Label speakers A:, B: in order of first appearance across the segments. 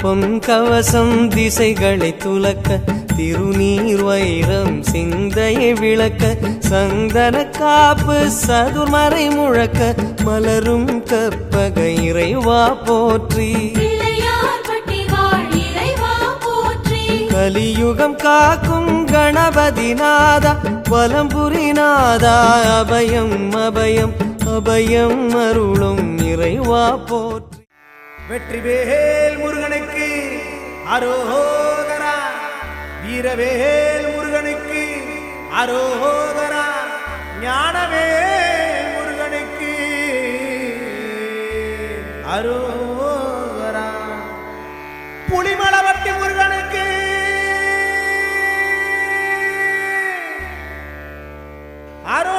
A: பொன் கவசம் திசைகளை துலக்க திருநீர் வைரம் சிந்தையை விளக்க சந்தன காப்பு சதுர்மறை முழக்க மலரும் கற்பக இறைவா போற்றி கலியுகம் காக்கும் கணபதி நாதா வலம்புரி நாதா அபயம் அபயம் அபயம் அருளும் இறைவா போற்றி.
B: வெற்றிவேல் முருகனுக்கு அரோகரா, வீரவேல் முருகனுக்கு அரோகரா, ஞானவேல் முருகனுக்கு அரோகரா, புலிமலவட்டி முருகனுக்கு அரோகரா.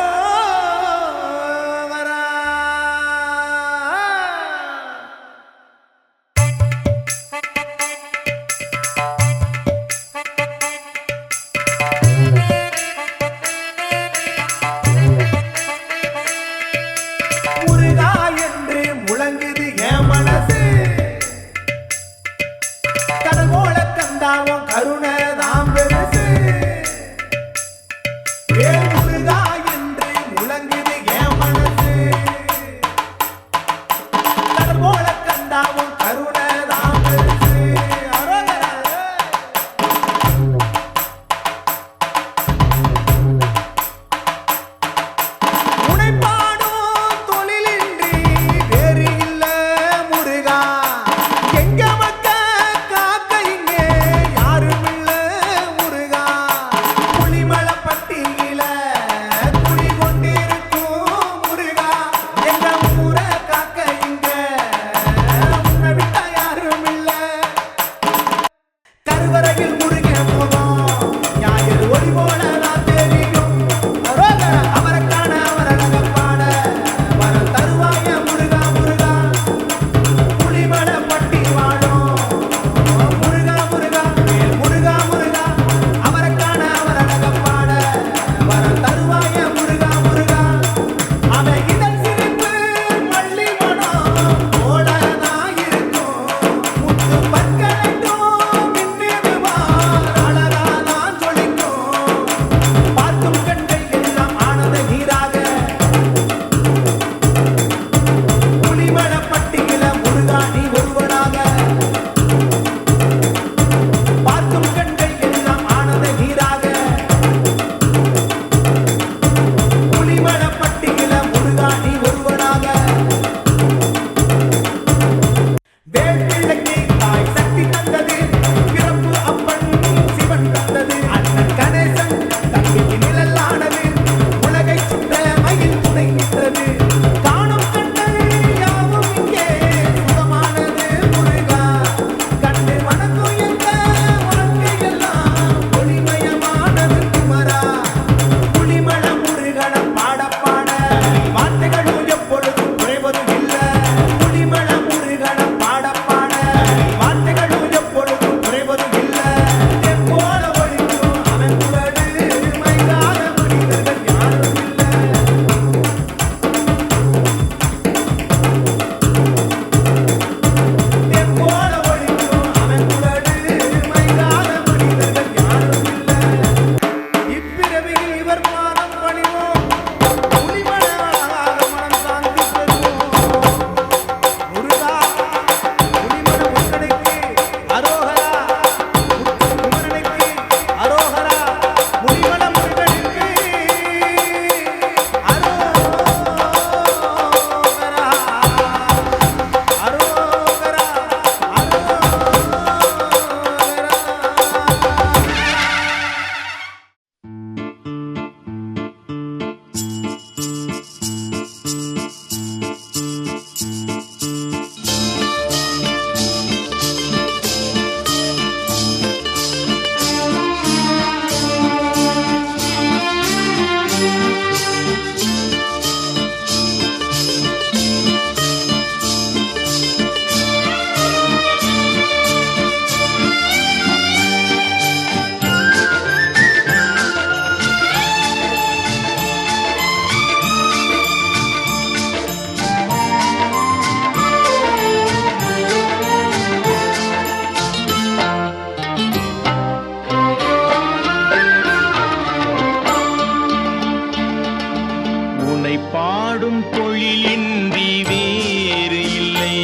C: பாடும் தொழிலின்றி வேறு இல்லை.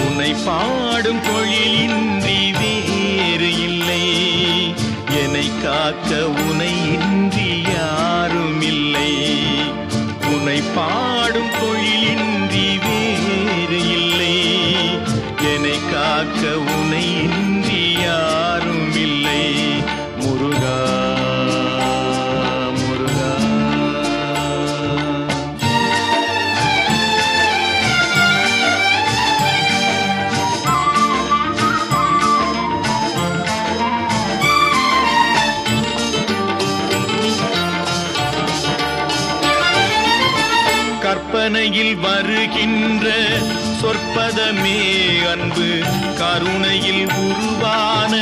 C: உன்னை பாடும் தொழிலின்றி வேறு இல்லை. என்னை காக்க உனை இன்றி யாரும் இல்லை. உன்னை பாடும் தொழிலின்றி வேறு இல்லை. என்னை காக்க உனை இன்றி யாரும் இல்லை. முருகா முருகா. கற்பனையில் வருகின்ற சொற்பதமே அன்பு, கருணையில் உருவான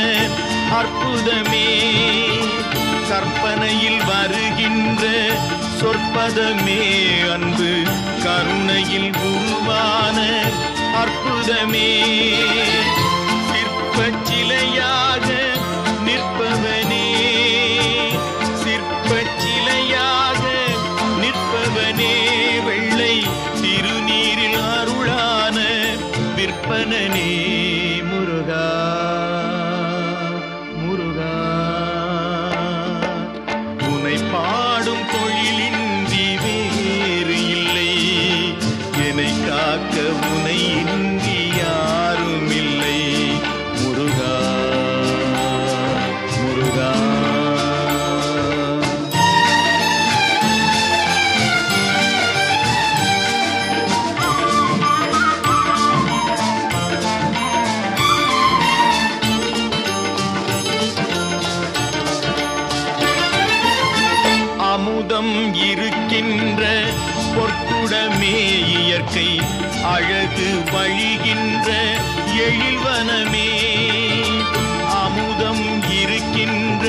C: அற்புதமே. கற்பனையில் வருகின்ற சொற்பதமே அன்பு, கருணையில் உருவான அற்புதமே. சிற்பச் சிலையாக நிற்பவனே, சிற்பச் சிலையாக நிற்பவனே. வெள்ளை திருநீரில் அருளான விற்பனனே. முருகா முருகா. உன்னை பாடும் தொழிலின்றி வேறு இல்லை. என்னை காக்க உனை இன்றி யாரும் இல்லை. முருகா முருகா. அமுதம் இருக்கின்ற பொற்குடமே இயற்கை, அழகு வழிகின்ற எழில்வனமே. அமுதம் இருக்கின்ற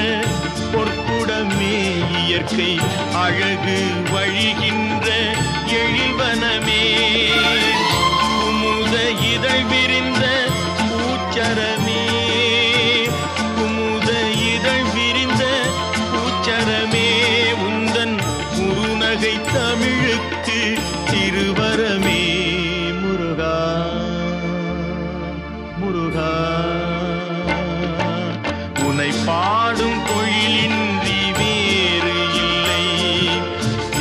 C: பொற்குடமே இயற்கை, அழகு வழிகின்ற எழில்வனமே. குமுத இதழ் விரிந்த பூச்சரமே, குமுத இதழ் விரிந்த பூச்சரமே. உந்தன் குறுநகை தமிழுக்கு திருவரமே. முருகா முருகா. உன்னை பாடும் தொழிலின்றி வேறு இல்லை.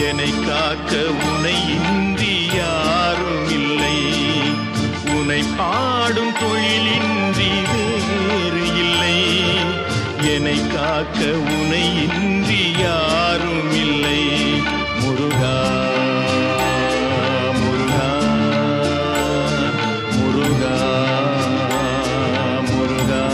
C: என்னை காக்க உனை இன்றி யாரும் இல்லை. உன்னை பாடும் தொழிலின்றி வேறு இல்லை. என்னை காக்க உனை இன்றி யாரும் இல்லை. முருகா முருகா முருகா முருகா.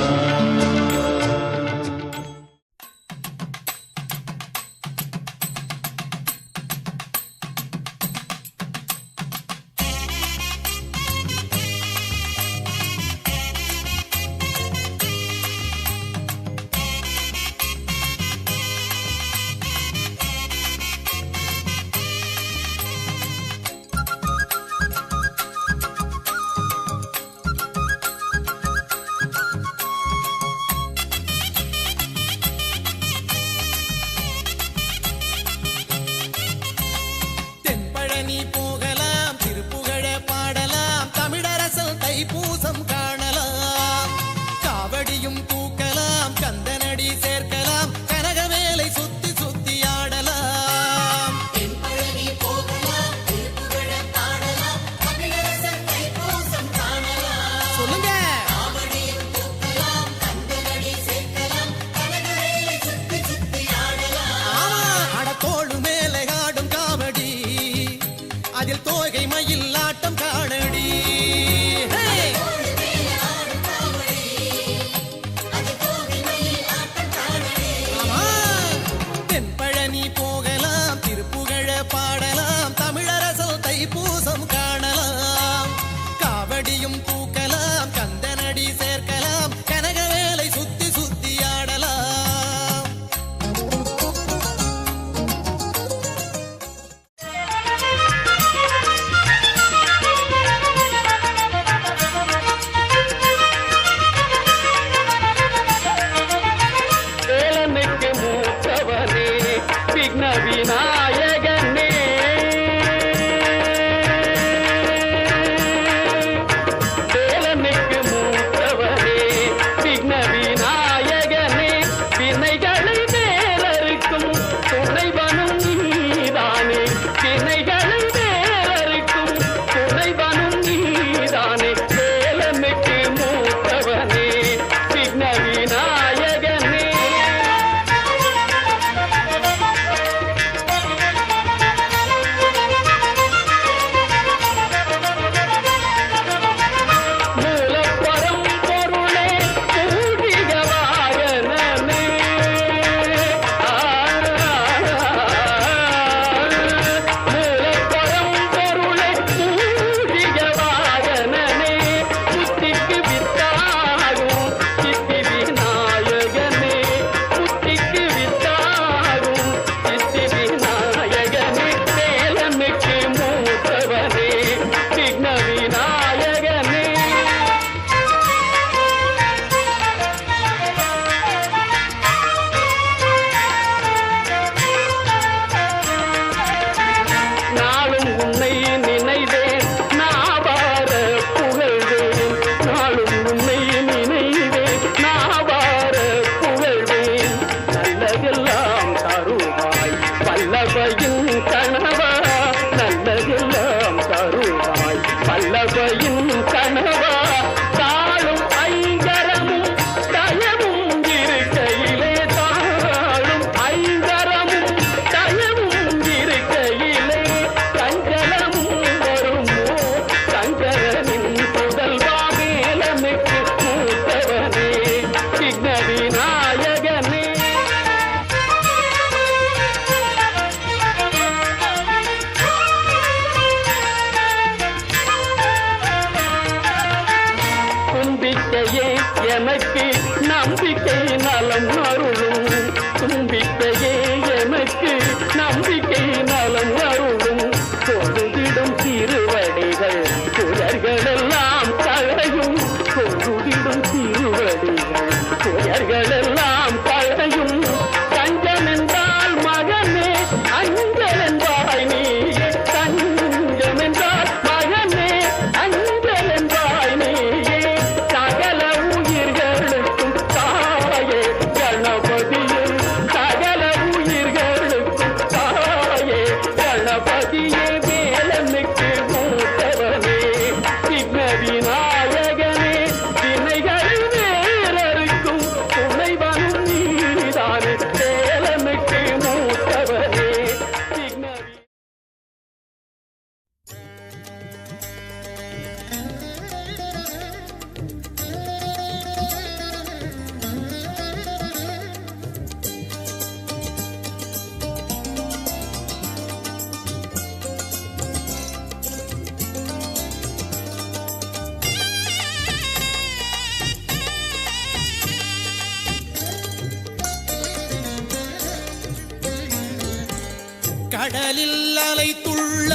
D: கடலில் அலை துள்ள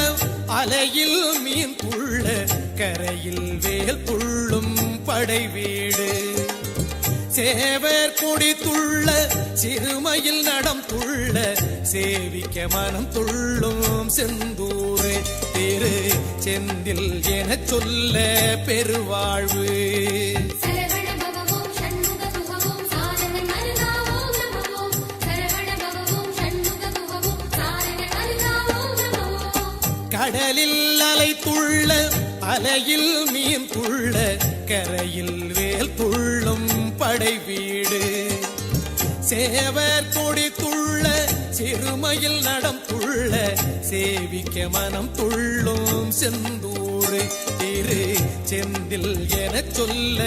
D: அலையில் மீன் துள்ள கரையில் வேல் துள்ளும் படை வீடு சேவர் கொடி துள்ள சிறுமையில் நடம் துள்ள சேவிக்க மனம் துள்ளும் செந்தூர் திரு செந்தில் என சொல்ல பெருவாழ்வு கடலில் அலை துள்ள அலையில் மீன் துள்ள கரையில் வேல் துள்ளும் படை வீடு சேவர் கொடி துள்ள சிறுமையில் நடம் துள்ள சேவிக்க மனம் துள்ளும் செந்தூர் திரு செந்தில் என சொல்ல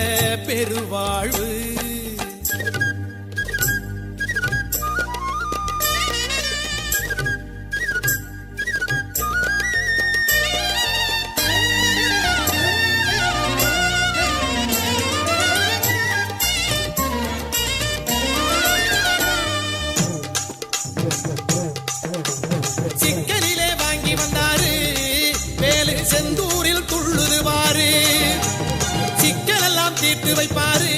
D: பெருவாழ்வு சிக்கலிலே வாங்கி வந்தாரு வேலு செந்தூரில் துள்ளுதுவாரு சிக்கலெல்லாம் தீர்த்து வைப்பாரு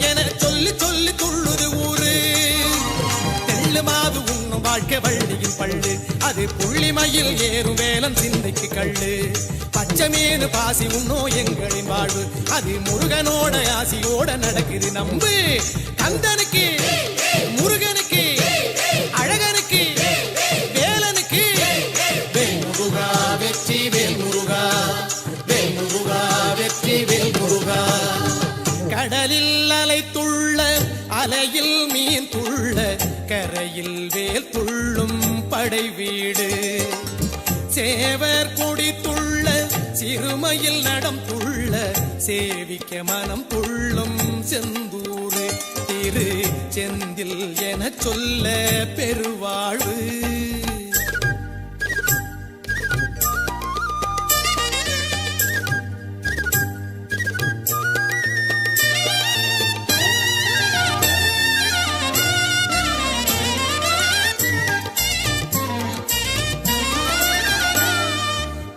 D: என சொல்லி சொல்லி துள்ளுது ஊரு தெள்ளு மாவு உண்ணும் வாழ்க்கை வள்ளியின் பள்ளு அது புள்ளிமையில் ஏறும் வேலன் சிந்தைக்கு கள்ளு பச்சை மீனு பாசி உண்ணோ எங்களின் வாழ்வு அது முருகனோட ஆசியோட நடக்குது நம்பு கந்தனுக்கு முருகனுக்கு அழகனுக்கு வேலனுக்கு வேல் முருகா வெற்றி வேல் முருகா வேல் முருகா வெற்றி வேல் முருகா கடலில் அலை துள்ள அலையில் மீன் துள்ள கரையில் வேல் துள்ளும் படை வீடு சேவர் கொடி துள்ள சிறுமையில் நடம் துள்ள சேவிக்க மனம் துள்ளும் செந்தூர் திரு செந்தில் என சொல்ல பெருவாழ்வு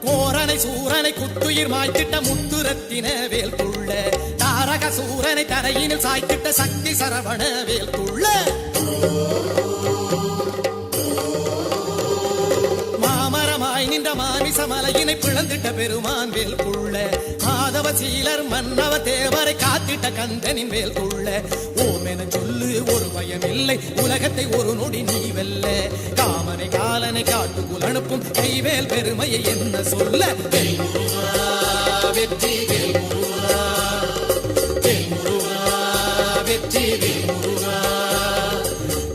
D: கோரனை சூரனை குத்துயிர் மாய்த்திட்ட முத்துரத்தின வேல் துள்ள தாரக சூரனை தரையினில் சாய்த்திட்ட சக்தி சரவண வேல் துள்ள மாமரமாய் நின்ற மாமிச மலையினை பிளந்திட்ட பெருமான் வேல் துள்ள ஆதவ சீலர் மன்னவ தேவரை காத்திட்ட கந்தனின் வேல் துள்ள ஓம் என சொல்லு ஒரு பயம் இல்லை உலகத்தை ஒரு நொடி நீ வெல்ல காமனை காலனை காட்டுக்குள் அனுப்பும் கைவேல் பெருமையை என்ன சொல்ல வேல் முருகா வெற்றி வேல் முருகா வேல் முருகா வெற்றி வேல் முருகா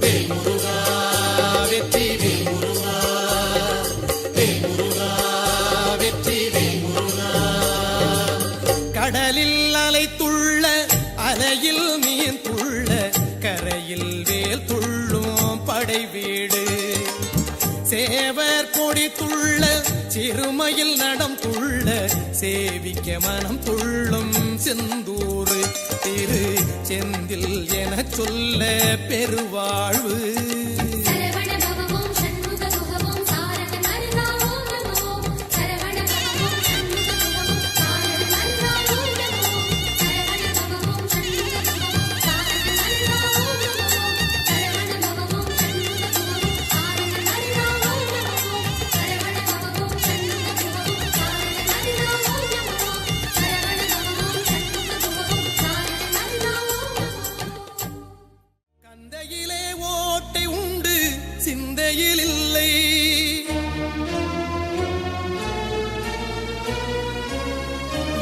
D: வேல் முருகா வெற்றி வேல் முருகா வேல் முருகா வெற்றி வேல் முருகா கடலில் அலை துள்ள அலையில் மீன் துள்ள கரையில் வேல் துள்ளும் படை வீடு சேவர் கொடி துள்ள சிறுமையில் நடம் துள்ள சேவிக்க மனம் துள்ளும் செந்தூர் திரு செந்தில் என சொல்ல பெருவாழ்வு கந்தையிலே ஓட்டை உண்டு சிந்தையில் இல்லை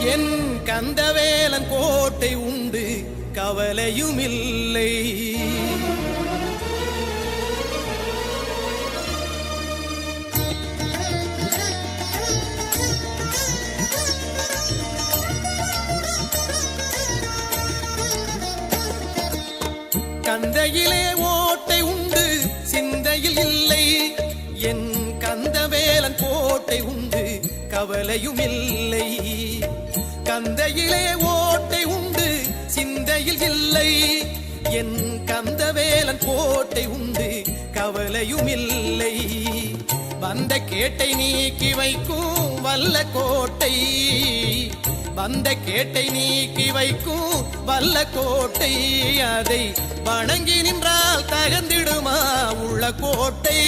D: என் கந்தவேலன் கோட்டை உண்டு கவலையும் இல்லை கந்தையிலே ஓட்டை உண்டு சிந்தையில் இல்லை என் கந்தவேலன் கோட்டை உண்டு கவலையும் இல்லை கந்தையிலே ஓட்டை உண்டு சிந்தையில் இல்லை என் கந்தவேலன் கோட்டை உண்டு கவலையும் இல்லை வந்த கேட்டை நீக்கி வைக்கும் வல்ல கோட்டை, வந்த கேட்டை நீக்கி வைக்கும் வல்ல கோட்டை, அதை வணங்கி நின்றால் தகர்ந்திடுமா உள்ள கோட்டை,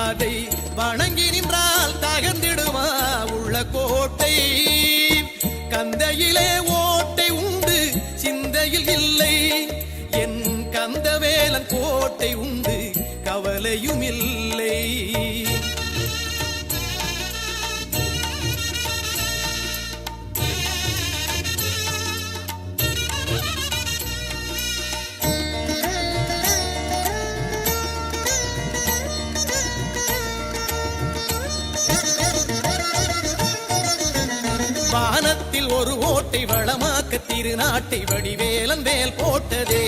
D: அதை வணங்கி நின்றால் தகர்ந்திடுமா உள்ள கோட்டை. கந்தையிலே ஓட்டை உண்டு சிந்தையில் இல்லை, என் கந்தவேலன் கோட்டை உண்டு கவலையும் இல்லை. வானத்தில் ஒரு ஓட்டை வளமாக்க திருநாட்டை வடிவேலன் வேல் போட்டதே,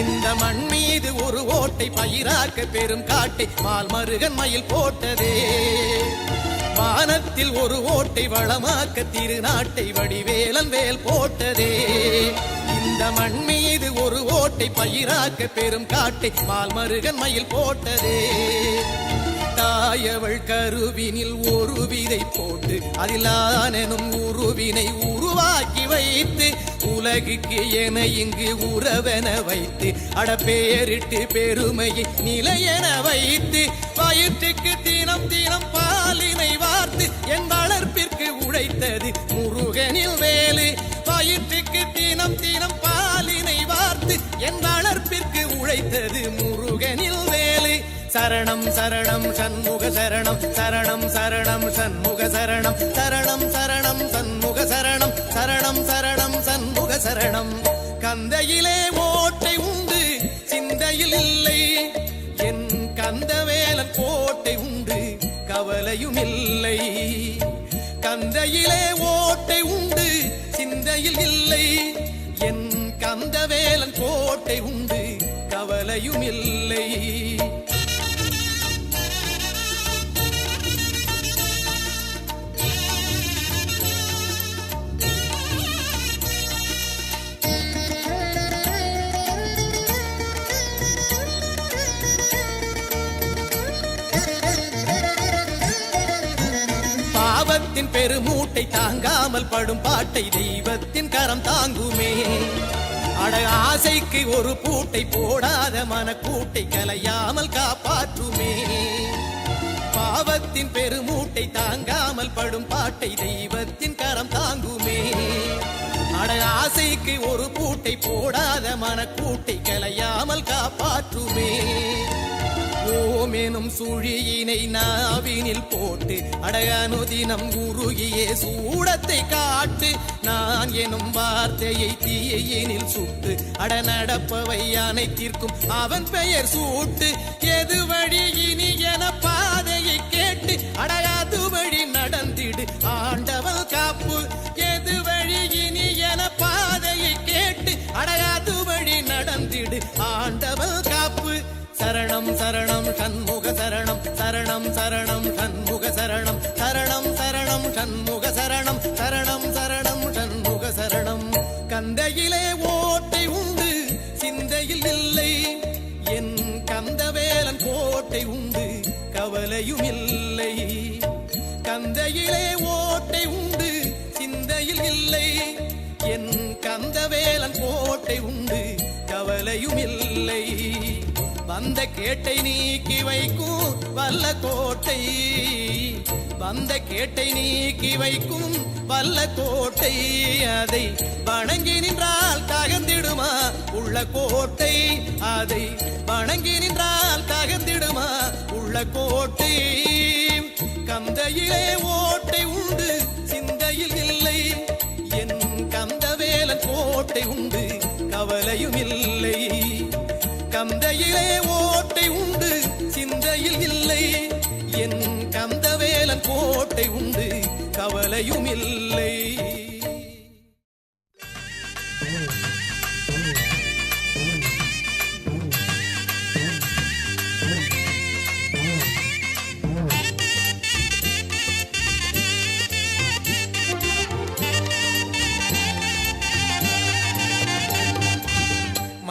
D: இந்த மண் மீது ஒரு ஓட்டை பயிராக்க பெரும் காட்டை மால்மருகன் மயில் போட்டதே. வானத்தில் ஒரு ஓட்டை வளமாக்க திருநாட்டை வடிவேலன் வேல் போட்டதே, இந்த மண் மீது ஒரு ஓட்டை பயிராக்க பெரும் காட்டை மால்மருகன் மயில் போட்டதே. தாயவள் கருவினில் ஒரு விதை போட்டு அதில் ஆனெனும் உருவினை உருவாக்கி வைத்து, உலகுக்கு என இங்கு உறவென வைத்து, அடப்பேரிட்டு பெருமையை நிலையென வைத்து, வயிற்றுக்கு தினம் தினம் பாலினை வார்த்து என் வளர்ப்பிற்கு உழைத்தது முருகனில் வேலு. வயிற்றுக்கு தினம் தினம் பாலினை வார்த்து என் வளர்ப்பிற்கு உழைத்தது முருகனில் வேலு. சரணம் சரணம் சண்முக சரணம், சரணம் சரணம் சண்முக சரணம், சரணம் சரணம் சண்முக சரணம், சரணம் சரணம் சண்முக சரணம். கந்தையிலே ஓட்டை உண்டு சிந்தையில் இல்லை, என் கந்தவேலன் கோட்டை உண்டு கவலையும் இல்லை. கந்தையிலே ஓட்டை உண்டு சிந்தையில் இல்லை, என் கந்தவேலன் கோட்டை உண்டு கவலையும் இல்லை. பாவத்தின் பெருமூட்டை தாங்காமல் படும் பாட்டை தெய்வத்தின் கரம் தாங்குமே, அட ஆசைக்கு ஒரு பூட்டை போடாத மனக்கூட்டை கலையாமல் காப்பாற்றுமே. பாவத்தின் பெருமூட்டை தாங்காமல் படும் பாட்டை தெய்வத்தின் கரம் தாங்குமே, அட ஆசைக்கு ஒரு பூட்டை போடாத மனக்கூட்டை கலையாமல் காப்பாற்றுமே. ஓமெனும் சுழியினை நாவினில் போட்டு அடகனுதினம் உருகியே சூடத்தை காட்டு, நான் எனும் வார்த்தையை தீயினில் சுட்டு அட நடப்பவை அனைத்திற்கும் அவன் பெயர் சூட்டு. எது வழி இனி என பாதையை கேட்டு அடகாது வழி நடந்திடு ஆண்டவன் காப்பு. எது வழி இனி என பாதையை கேட்டு அடகாது வழி நடந்திடு ஆண்டவன் காப்பு. சரணம் சரணம் சண்முக சரணம், சரணம் சரணம் சண்முக சரணம், சரணம் சரணம் சண்முக சரணம், சரணம் சரணம் சண்முக சரணம். கந்தையிலே ஓட்டை உண்டு சிந்தையில் இல்லை, என் கந்தவேலன் கோட்டை உண்டு கவலையும் இல்லை. கந்தையிலே ஓட்டை உண்டு சிந்தையில் இல்லை, என் கந்தவேலன் கோட்டை உண்டு கவலையும் இல்லை. வந்த கேட்டை நீக்கி வைக்கும் வல்ல கோட்டை, வந்த கேட்டை நீக்கி வைக்கும் வல்ல கோட்டை, அதை வணங்கி நின்றால் தகர்ந்திடுமா உள்ள கோட்டை, அதை வணங்கி நின்றால் தகர்ந்திடுமா உள்ள கோட்டை. கந்தையிலே ஓட்டை உண்டு சிந்தையில் இல்லை, என் கந்தவேலன் கோட்டை உண்டு கவலையும் இல்லை. கந்தையிலே ஓட்டை உண்டு சிந்தையில் இல்லை, என் கந்தவேலன் கோட்டை உண்டு கவலையும் இல்லை.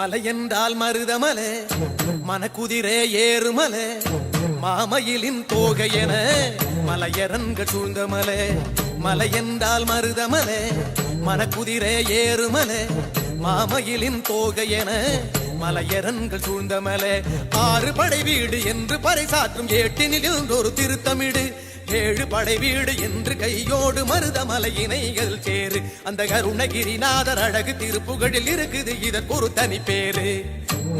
D: மலை என்றால் மருதமலை மனக்குதிரே ஏறுமலை மாமயிலின் தோகையென மலையரன்கள் சூழ்ந்த மலை மலை என்றால் மருதமலை மனக்குதிரே ஏறுமலை மாமயிலின் தோகையென மலையரன்கள் சூழ்ந்த மலை ஆறு படை வீடு என்று பறைசாற்றும் ஏட்டினில் ஒரு திருத்தமிடு ஏழு படை வீடு என்று கையோடு மருதமலை இணைகள் சேரு அந்த கருணகிரிநாதர் அழகு திருப்புகழில் இருக்குது இதற்கு ஒரு தனி பேரு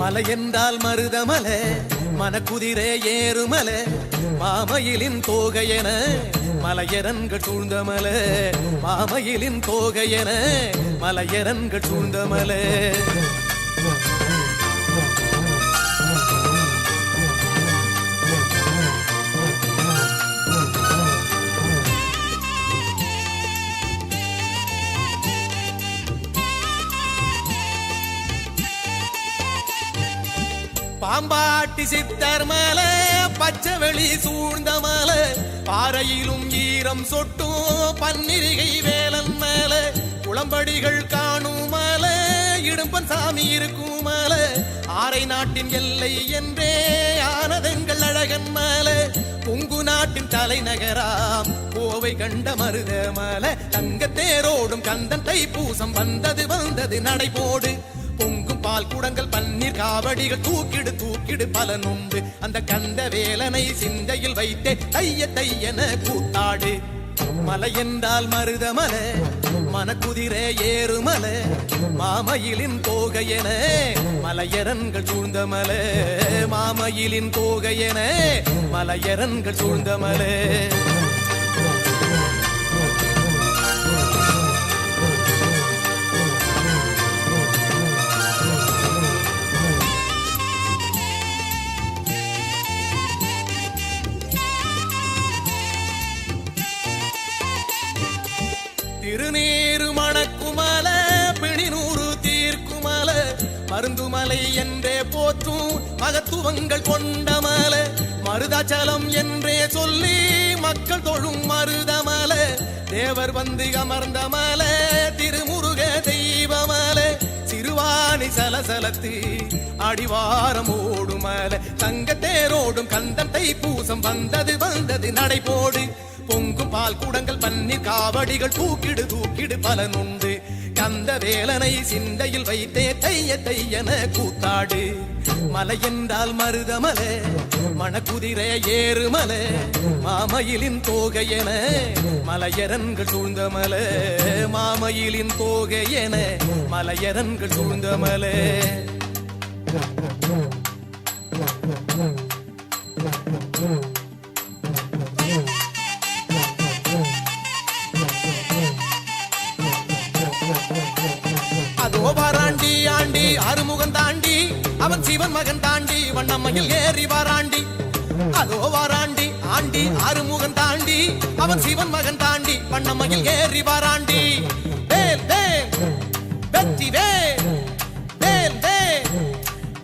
D: மலை என்றால் மருதமலை மனக்குதிரே ஏறுமலை மாமயிலின் தோகையென மலையரன்கள் சூழ்ந்த மலை மாமயிலின் தோகையென மலையரன்கள் சூழ்ந்த மலை பாம்பாட்டி சித்தர் மலை பச்சைவெளி சூழ்ந்த மலை பாறையிலும் ஈரம் சொட்டும் பன்னிரிகை வேலன் மலை குளம்படிகள் காணும் மலை இடும்பன் சாமி இருக்கும் மலை ஆரை நாட்டின் எல்லை என்றே ஆனதெங்கள் அழகன் மலை பொங்கு நாட்டின் தலைநகராம் கோவை கண்ட மருத மலை தங்க தேரோடும் கந்தன் தைப்பூசம் வந்தது நடைபோடு பொங்கும் பால் குடங்கள் பன்னீர் காவடிகள் தூக்கிடு பலனுண்டு அந்த கந்த வேலனை சிந்தையில் வைத்தே தையன கூத்தாடு மலை என்றால் மருதமலை மனக்குதிரே ஏறுமலை மாமயிலின் தோகையென மலையரன்கள் சூழ்ந்த மலை மாமயிலின் தோகையென மலையரன்கள் சூழ்ந்த மலை திருநீரு மணக்குமல பிணிநூறு தீர்க்குமல மருந்துமலை என்றே போற்றும் மகத்துவங்கள் கொண்ட மலை மருதாச்சலம் என்றே சொல்லி மக்கள் தொழும் மருதமல தேவர் வந்து அமர்ந்த மலை திருமுருக தெய்வமல சிறுவாணி சலசலத்து அடிவாரம் ஓடுமல தங்க தேரோடும் கந்தன் தைப்பூசம் வந்தது நடைபோடு பொங்கும் பால் குடங்கள் பன்னீர் காவடிகள் தூக்கிடு பலனுண்டு கந்த வேலனை சிந்தையில் வைத்தே தையன கூத்தாடு மலை என்றால் மருதமலை மணக்குதிரே ஏறுமலை மாமயிலின் தோகையென மலையரன்கள் சூழ்ந்த மலை மாமயிலின் தோகையென மலையரன்கள் சூழ்ந்த மலை வாராண்டி ஆண்டி அறுமுகன் தாண்டி அவன் சிவன் மகன் தாண்டி வண்ணம்மையில் ஏறி வாராண்டி அதோ வாராண்டி ஆண்டி அறுமுகன் தாண்டி அவன் சிவன் மகன் தாண்டி வண்ணம்மையில் ஏறி வாராண்டி வேல் வேல் வெற்றி வேல் வேல் வேல்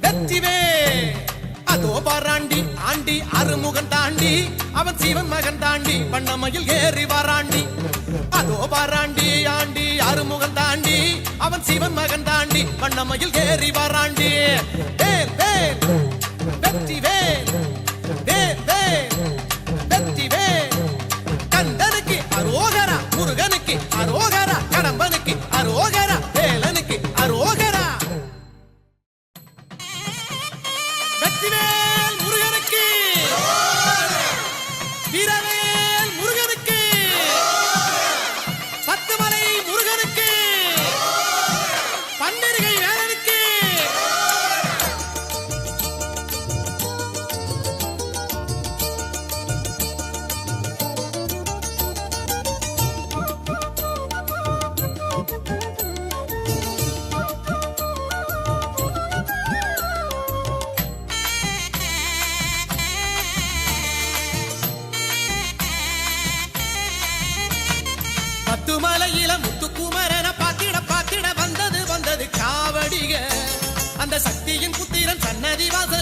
D: வெற்றி வேல் அதோ வாராண்டி ஆண்டி அறுமுகன் தாண்டி அவன் சிவன் மகன் தாண்டி வண்ணம்மையில் ஏறி வாராண்டி அதோ வாராண்டி ஆண்டி அறுமுகன் தாண்டி அவன் சிவன் மகன் தாண்டி வண்ணமையில் ஏறி வாராண்டி வேல் வேல் வெற்றி வேல் வேல் வேல் வெற்றி வேல் கந்தனுக்கு அரோகரா முருகனுக்கு அரோகரா கடம்பனுக்கு அரோகரா வேலனுக்கு அரோகரா வெற்றிவேல் முருகனுக்கு வீரவேல் முருகனுக்கு பத்துமலை முருகனுக்கு பன்னிருகை வேலனுக்கு பத்துமலையில முத்துக்குமரன பாத்திட வந்தது காவடிக அந்த சக்தியின் புத்திரன் சன்னதி வாசல்